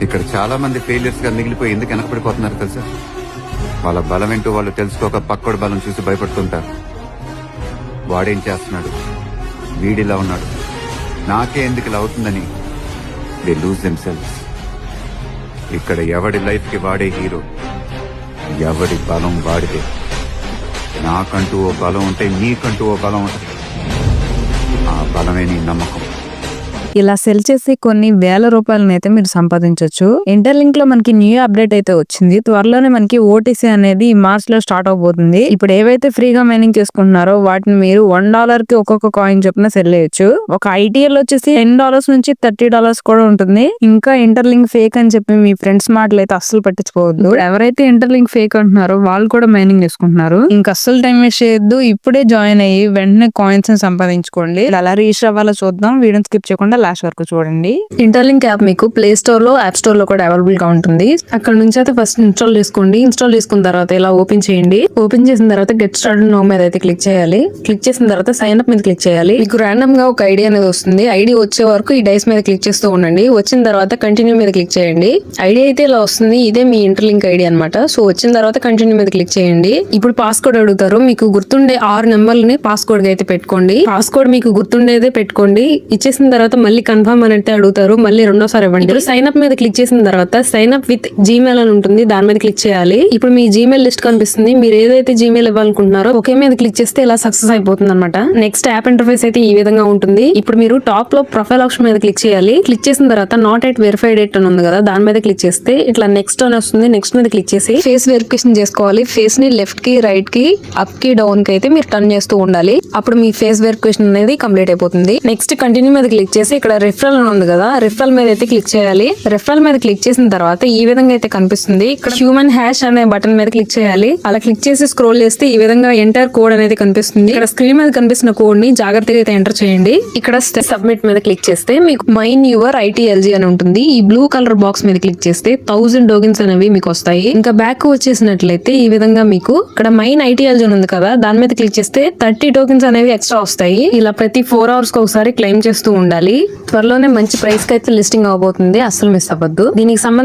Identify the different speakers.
Speaker 1: ఇక్కడ చాలా మంది ఫెయిలియర్స్ గా మిగిలిపోయి ఎందుకు వెనకబడిపోతున్నారు తెలుసా? వాళ్ళ బలం ఏంటో వాళ్ళు తెలుసుకోక పక్కోడి బలం చూసి భయపడుతుంటారు. వాడేం చేస్తున్నాడు, వీడిలా ఉన్నాడు, నాకే ఎందుకు ఇలా అవుతుందని దే లూజ్ దెమ్సెల్వ్స్. ఇక్కడ ఎవడి లైఫ్ కి వాడే హీరో, ఎవడి బలం వాడితే. నాకంటూ ఓ బలం ఉంటే నీకంటూ ఓ బలం ఉంటుంది. ఆ బలమే నీ నమ్మకం.
Speaker 2: ఇలా సెల్ చేసి కొన్ని వేల రూపాయలను అయితే మీరు సంపాదించవచ్చు. ఇంటర్లింక్ లో మనకి న్యూ అప్డేట్ అయితే వచ్చింది. త్వరలోనే మనకి ఓటీసీ అనేది మార్చ్ లో స్టార్ట్ అవబోతుంది. ఇప్పుడు ఏవైతే ఫ్రీగా మైనింగ్ చేసుకుంటున్నారో వాటిని మీరు $1 కి ఒక్కొక్క కాయిన్ చొప్పున సెల్ చేయొచ్చు. ఒక ఐటీఎల్ వచ్చేసి $10 నుంచి $30 కూడా ఉంటుంది. ఇంకా ఇంటర్లింక్ ఫేక్ అని చెప్పి మీ ఫ్రెండ్స్ మాటలు అయితే అస్సలు పట్టించుకోవద్దు. ఎవరైతే ఇంటర్లింక్ ఫేక్ అంటున్నారో వాళ్ళు కూడా మైనింగ్ చేసుకుంటున్నారు. ఇంకా అస్సలు టైం వేస్ట్ చేయొద్దు. ఇప్పుడే జాయిన్ అయ్యి వెంటనే కాయిన్స్ సంపాదించుకోండి. అలా రిజిస్టర్ అవ్వాలో చూద్దాం. వీడియోని స్కిప్ చేయకుండా లాస్ట్ వరకు చూడండి. ఇంటర్లింక్ యాప్ మీకు ప్లే స్టోర్ లో, యాప్ స్టోర్ లో కూడా అవైలబుల్ గా ఉంటుంది. అక్కడ నుంచి అయితే ఫస్ట్ ఇన్స్టాల్ చేసుకోండి. ఇన్స్టాల్ చేసుకున్న తర్వాత ఇలా ఓపెన్ చేయండి. ఓపెన్ చేసిన తర్వాత గెట్ స్టార్టెడ్ నౌ మీద అయితే క్లిక్ చేయాలి. క్లిక్ చేసిన తర్వాత సైన్ అప్ మీద క్లిక్ చేయాలి. మీకు రాండమ్ గా ఒక ఐడి అనేది వస్తుంది. ఐడి వచ్చే వరకు ఈ డైస్ మీద క్లిక్ చేస్తూ ఉండండి. వచ్చిన తర్వాత కంటిన్యూ మీద క్లిక్ చేయండి. ఐడి అయితే ఇలా వస్తుంది. ఇదే మీ ఇంటర్లింక్ ఐడి అనమాట. సో వచ్చిన తర్వాత కంటిన్యూ మీద క్లిక్ చేయండి. ఇప్పుడు పాస్కోడ్ అడుగుతారు. మీకు గుర్తుండే 6 నెంబర్లని పాస్కోడ్ గా అయితే పెట్టుకోండి. పాస్కోడ్ మీకు గుర్తుండేదే పెట్టుకోండి. ఇచ్చేసిన తర్వాత మళ్ళీ కన్ఫర్మ్ అని అయితే అడుగుతారు. మళ్ళీ రెండోసారి ఇవ్వండి. సైన్ అప్ మీద క్లిక్ చేసిన తర్వాత సైన్ అప్ విత్ జీమెయిల్ అని ఉంటుంది. దాని మీద క్లిక్ చేయాలి. ఇప్పుడు మీ జీమెయిల్ లిస్ట్ కనిపిస్తుంది. మీరు ఏదైతే జీమెయిల్ ఇవ్వాలనుకుంటున్నారో ఒకే మీద క్లిక్ చేస్తే ఇలా సక్సెస్ అయిపోతుంది అనమాట. నెక్స్ట్ యాప్ ఇంటర్ఫేస్ అయితే ఈ విధంగా ఉంటుంది. ఇప్పుడు మీరు టాప్ లో ప్రొఫైల్ ఆప్షన్ మీద క్లిక్ చేయాలి. క్లిక్ చేసిన తర్వాత నాట్ ఎట్ వెరిఫైడ్ ఎట్ అని ఉంది కదా, దాని మీద క్లిక్ చేస్తే ఇట్లా నెక్స్ట్ అని వస్తుంది. నెక్స్ట్ మీద క్లిక్ చేసి ఫేస్ వెరిఫికేషన్ చేసుకోవాలి. ఫేస్ ని లెఫ్ట్ కి, రైట్ కి, అప్ కి, డౌన్ కి అయితే మీరు టర్న్ చేస్తూ ఉండాలి. అప్పుడు మీ ఫేస్ వెరిఫికేషన్ అనేది కంప్లీట్ అయిపోతుంది. నెక్స్ట్ కంటిన్యూ మీద క్లిక్ చేసి ఇక్కడ రిఫరల్ అని ఉంది కదా, రిఫరల్ మీద అయితే క్లిక్ చేయాలి. రిఫరల్ మీద క్లిక్ చేసిన తర్వాత ఈ విధంగా అయితే కనిపిస్తుంది. ఇక్కడ హ్యూమన్ హ్యాష్ అనే బటన్ మీద క్లిక్ చేయాలి. అలా క్లిక్ చేసి స్క్రోల్ చేస్తే ఈ విధంగా ఎంటర్ కోడ్ అనేది కనిపిస్తుంది. ఇక్కడ స్క్రీన్ మీద కనిపిస్తున్న కోడ్ ని జాగ్రత్తగా అయితే ఎంటర్ చేయండి. ఇక్కడ సబ్మిట్ మీద క్లిక్ చేస్తే మీకు మైన్ యువర్ ITLG అని ఉంటుంది. ఈ బ్లూ కలర్ బాక్స్ మీద క్లిక్ చేస్తే 1000 టోకెన్స్ అనేవి మీకు వస్తాయి. ఇంకా బ్యాక్ వచ్చేసినట్లయితే ఈ విధంగా మీకు ఇక్కడ మైన్ ITLG అని ఉంది కదా, దాని మీద క్లిక్ చేస్తే 30 టోకెన్స్ అనేవి ఎక్స్ట్రా వస్తాయి. ఇలా ప్రతి 4 hours కి ఒకసారి క్లెయిమ్ చేస్తూ ఉండాలి. త్వరలోనే మంచి ప్రైస్ కి అయితే లిస్టింగ్ అవబోతుంది. అస్సలు మిస్ అవ్వద్దు. దీనికి సంబంధించి